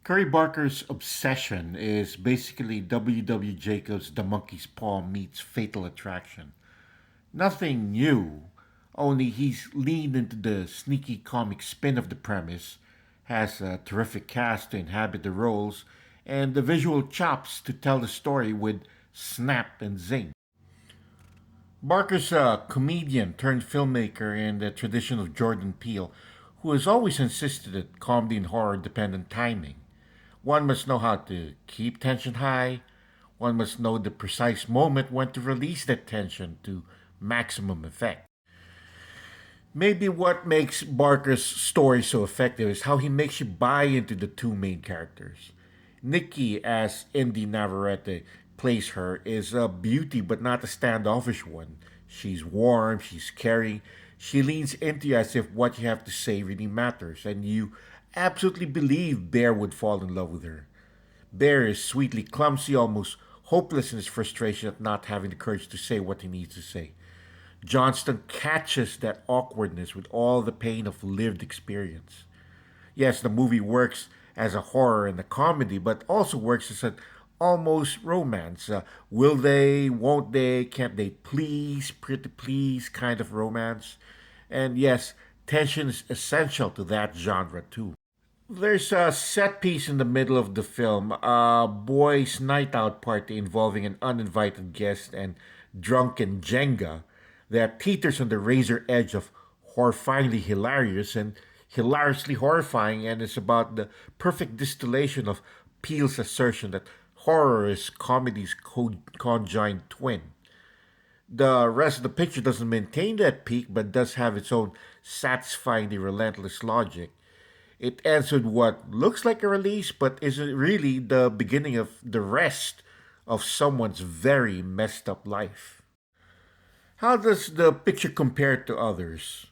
Curry Barker's obsession is basically W. W. Jacobs' The Monkey's Paw meets Fatal Attraction. Nothing new, only he's leaned into the sneaky comic spin of the premise, has a terrific cast to inhabit the roles, and the visual chops to tell the story with snap and zing. Barker's a comedian turned filmmaker in the tradition of Jordan Peele, who has always insisted that comedy and horror depend on timing. One must know how to keep tension high. One must know the precise moment when to release that tension to maximum effect. Maybe what makes Barker's story so effective is how he makes you buy into the two main characters. Nikki, as Inde Navarrete plays her, is a beauty but not a standoffish one. She's warm, she's caring, she leans into you as if what you have to say really matters, and you absolutely believe Bear would fall in love with her. Bear is sweetly clumsy, almost hopeless in his frustration at not having the courage to say what he needs to say. Johnston catches that awkwardness with all the pain of lived experience. Yes, the movie works as a horror and a comedy, but also works as an almost romance. Will they, won't they, can't they please, pretty please kind of romance. And yes, tension is essential to that genre too. There's a set piece in the middle of the film, a boys' night out party involving an uninvited guest and drunken Jenga that teeters on the razor edge of horrifyingly hilarious and hilariously horrifying, and is about the perfect distillation of Peele's assertion that horror is comedy's conjoined twin. The rest of the picture doesn't maintain that peak, but does have its own satisfyingly relentless logic. It ends with what looks like a release, but isn't really the beginning of the rest of someone's very messed up life. How does the picture compare to others?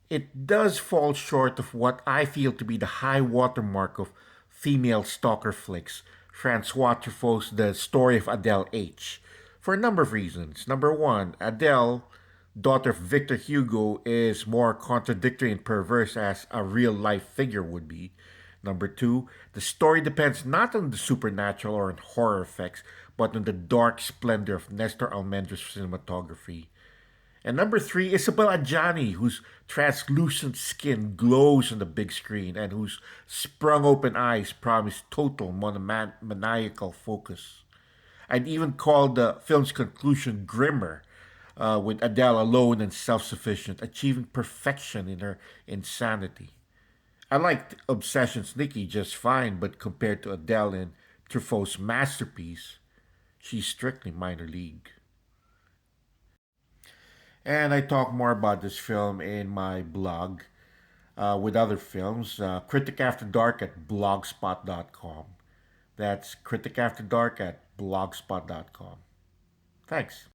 It does fall short of what I feel to be the high watermark of female stalker flicks, Francois Truffaut's The Story of Adele H. For a number of reasons. Number one, Adele, daughter of Victor Hugo, is more contradictory and perverse as a real life figure would be. Number two, the story depends not on the supernatural or on horror effects, but on the dark splendor of Nestor Almendra's cinematography. And number three, Isabel Adjani, whose translucent skin glows on the big screen and whose sprung open eyes promise total maniacal focus. I'd even call the film's conclusion grimmer, with Adele alone and self sufficient, achieving perfection in her insanity. I liked Obsession's Nikki just fine, but compared to Adele in Truffaut's masterpiece, she's strictly minor league. And I talk more about this film in my blog with other films, Critic After Dark at blogspot.com. That's Critic After Dark at blogspot.com. Thanks.